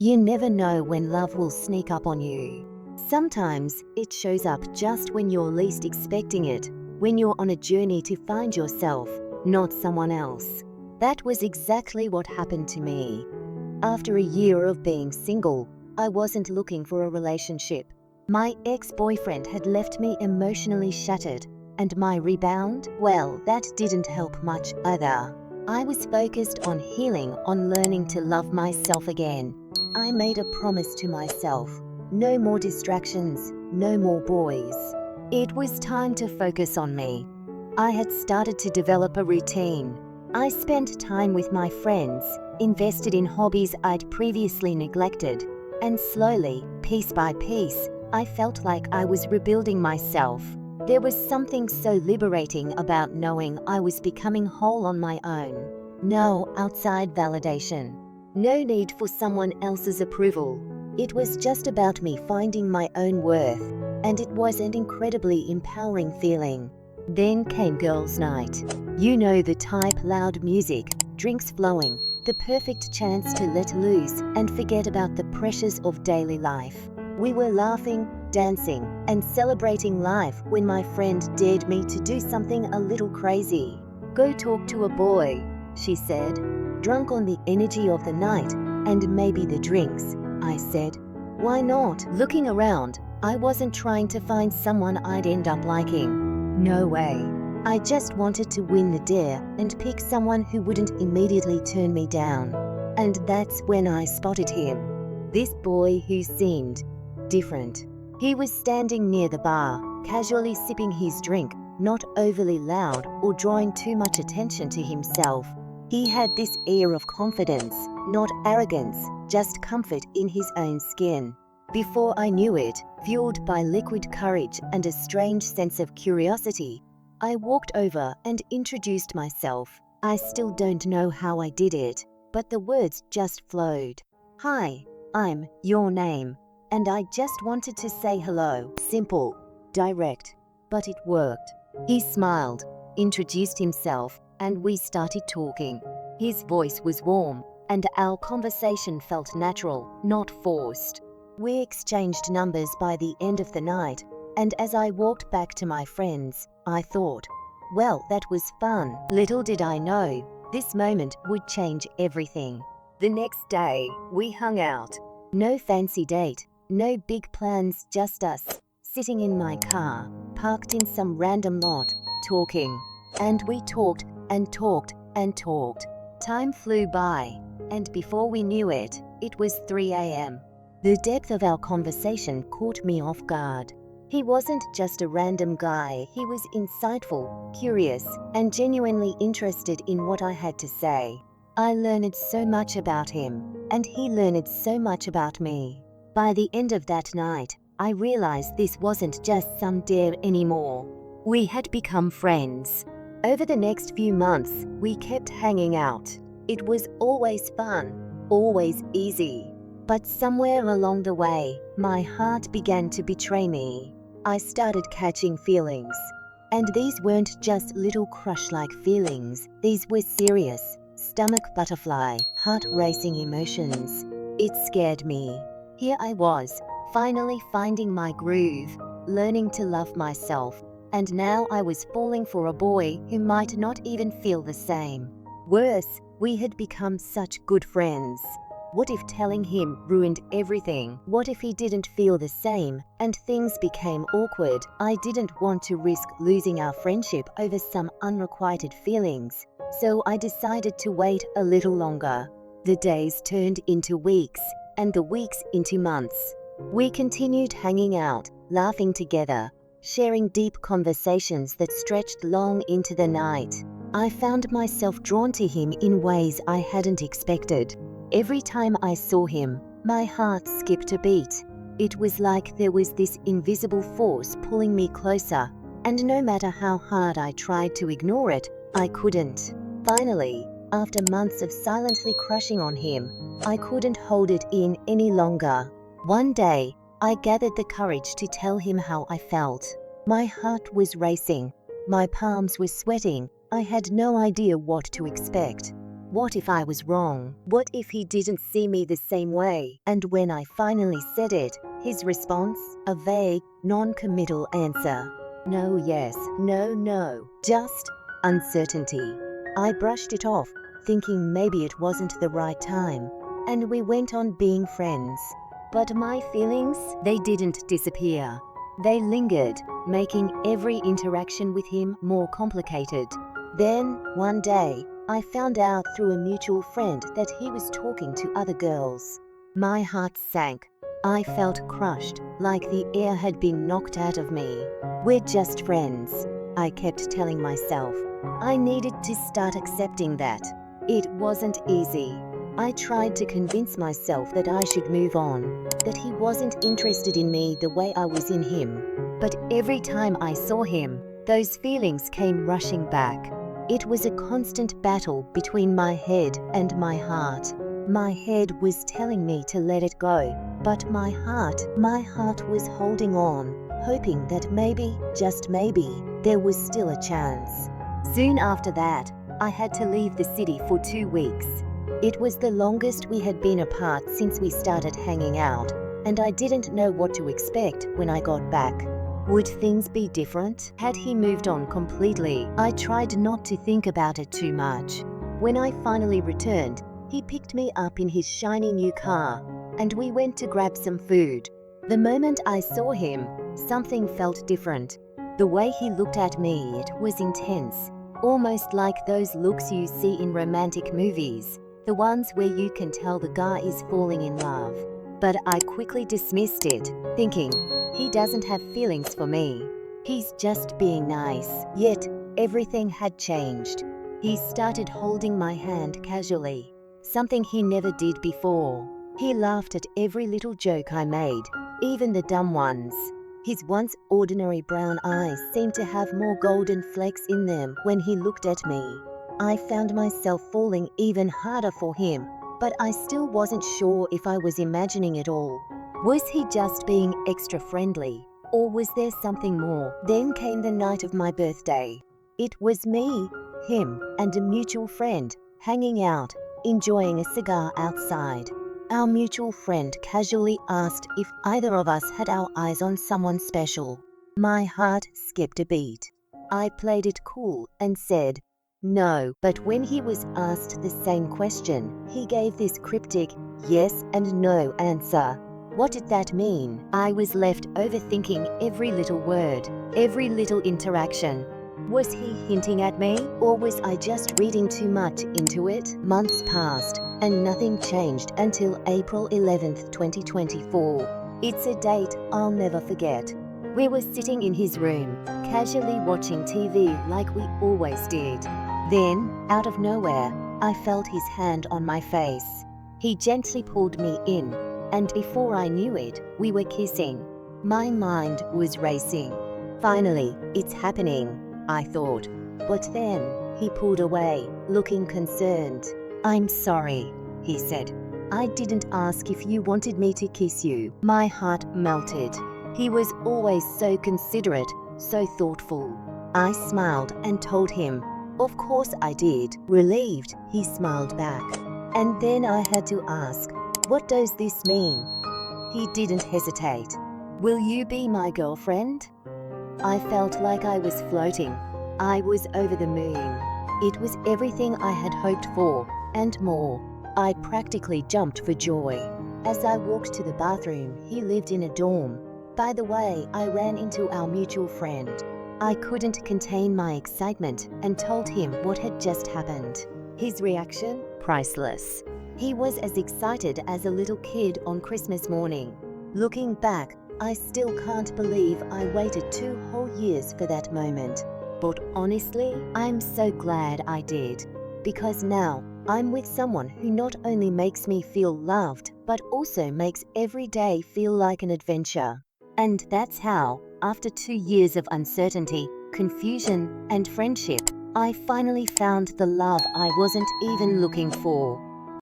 You never know when love will sneak up on you. Sometimes it shows up just when you're least expecting it, when you're on a journey to find yourself, not someone else. That was exactly what happened to me. After a year of being single, I wasn't looking for a relationship. My ex-boyfriend had left me emotionally shattered, and my rebound, well, that didn't help much either. I was focused on healing, on learning to love myself again. I made a promise to myself. No more distractions, no more boys. It was time to focus on me. I had started to develop a routine. I spent time with my friends, invested in hobbies I'd previously neglected, and slowly, piece by piece, I felt like I was rebuilding myself. There was something so liberating about knowing I was becoming whole on my own. No outside validation. No need for someone else's approval. It was just about me finding my own worth, and it was an incredibly empowering feeling. Then came girls' night. You know the type: loud music, drinks flowing, the perfect chance to let loose and forget about the pressures of daily life. We were laughing, dancing, and celebrating life when my friend dared me to do something a little crazy. Go talk to a boy, she said. Drunk on the energy of the night and maybe the drinks, I said. Why not? Looking around, I wasn't trying to find someone I'd end up liking. No way. I just wanted to win the dare and pick someone who wouldn't immediately turn me down. And that's when I spotted him. This boy who seemed different. He was standing near the bar, casually sipping his drink, not overly loud or drawing too much attention to himself. He had this air of confidence, not arrogance, just comfort in his own skin. Before I knew it, fueled by liquid courage and a strange sense of curiosity, I walked over and introduced myself. I still don't know how I did it, but the words just flowed. Hi, I'm your name, and I just wanted to say hello. Simple, direct, but it worked. He smiled, introduced himself, and we started talking. His voice was warm, and our conversation felt natural, not forced. We exchanged numbers by the end of the night, and as I walked back to my friends, I thought, well, that was fun. Little did I know, this moment would change everything. The next day, we hung out. No fancy date, no big plans, just us, sitting in my car, parked in some random lot, talking. And we talked and talked and talked. Time flew by, and before we knew it, it was 3 a.m. The depth of our conversation caught me off guard. He wasn't just a random guy, he was insightful, curious, and genuinely interested in what I had to say. I learned so much about him, and he learned so much about me. By the end of that night, I realized this wasn't just some dare anymore. We had become friends. Over the next few months, we kept hanging out. It was always fun, always easy. But somewhere along the way, my heart began to betray me. I started catching feelings. And these weren't just little crush-like feelings. These were serious, stomach butterfly, heart-racing emotions. It scared me. Here I was, finally finding my groove, learning to love myself. And now I was falling for a boy who might not even feel the same. Worse, we had become such good friends. What if telling him ruined everything? What if he didn't feel the same and things became awkward? I didn't want to risk losing our friendship over some unrequited feelings, so I decided to wait a little longer. The days turned into weeks, and the weeks into months. We continued hanging out, laughing together, sharing deep conversations that stretched long into the night. I found myself drawn to him in ways I hadn't expected. Every time I saw him, my heart skipped a beat. It was like there was this invisible force pulling me closer, and no matter how hard I tried to ignore it, I couldn't. Finally, after months of silently crushing on him, I couldn't hold it in any longer. One day, I gathered the courage to tell him how I felt. My heart was racing. My palms were sweating. I had no idea what to expect. What if I was wrong? What if he didn't see me the same way? And when I finally said it, his response? A vague, non-committal answer. No, yes, no, no. Just uncertainty. I brushed it off, thinking maybe it wasn't the right time, and we went on being friends. But my feelings, they didn't disappear. They lingered, making every interaction with him more complicated. Then, one day, I found out through a mutual friend that he was talking to other girls. My heart sank. I felt crushed, like the air had been knocked out of me. We're just friends, I kept telling myself. I needed to start accepting that. It wasn't easy. I tried to convince myself that I should move on, that he wasn't interested in me the way I was in him. But every time I saw him, those feelings came rushing back. It was a constant battle between my head and my heart. My head was telling me to let it go, but my heart was holding on, hoping that maybe, just maybe, there was still a chance. Soon after that, I had to leave the city for 2 weeks. It was the longest we had been apart since we started hanging out, and I didn't know what to expect when I got back. Would things be different? Had he moved on completely? I tried not to think about it too much. When I finally returned, he picked me up in his shiny new car, and we went to grab some food. The moment I saw him, something felt different. The way he looked at me, it was intense, almost like those looks you see in romantic movies, the ones where you can tell the guy is falling in love. But I quickly dismissed it, thinking, he doesn't have feelings for me. He's just being nice. Yet, everything had changed. He started holding my hand casually, something he never did before. He laughed at every little joke I made, even the dumb ones. His once ordinary brown eyes seemed to have more golden flakes in them when he looked at me. I found myself falling even harder for him, but I still wasn't sure if I was imagining it all. Was he just being extra friendly, or was there something more? Then came the night of my birthday. It was me, him, and a mutual friend, hanging out, enjoying a cigar outside. Our mutual friend casually asked if either of us had our eyes on someone special. My heart skipped a beat. I played it cool and said, no, but when he was asked the same question, he gave this cryptic yes and no answer. What did that mean? I was left overthinking every little word, every little interaction. Was he hinting at me, or was I just reading too much into it? Months passed, and nothing changed until April 11th, 2024. It's a date I'll never forget. We were sitting in his room, casually watching TV like we always did. Then, out of nowhere, I felt his hand on my face. He gently pulled me in, and before I knew it, we were kissing. My mind was racing. Finally, it's happening, I thought. But then, he pulled away, looking concerned. I'm sorry, he said. I didn't ask if you wanted me to kiss you. My heart melted. He was always so considerate, so thoughtful. I smiled and told him, of course I did. Relieved, he smiled back. And then I had to ask, what does this mean? He didn't hesitate. Will you be my girlfriend? I felt like I was floating. I was over the moon. It was everything I had hoped for, and more. I practically jumped for joy. As I walked to the bathroom, he lived in a dorm. By the way, I ran into our mutual friend. I couldn't contain my excitement and told him what had just happened. His reaction? Priceless. He was as excited as a little kid on Christmas morning. Looking back, I still can't believe I waited 2 whole years for that moment. But honestly, I'm so glad I did. Because now, I'm with someone who not only makes me feel loved, but also makes every day feel like an adventure. And that's how, after 2 years of uncertainty, confusion, and friendship, I finally found the love I wasn't even looking for.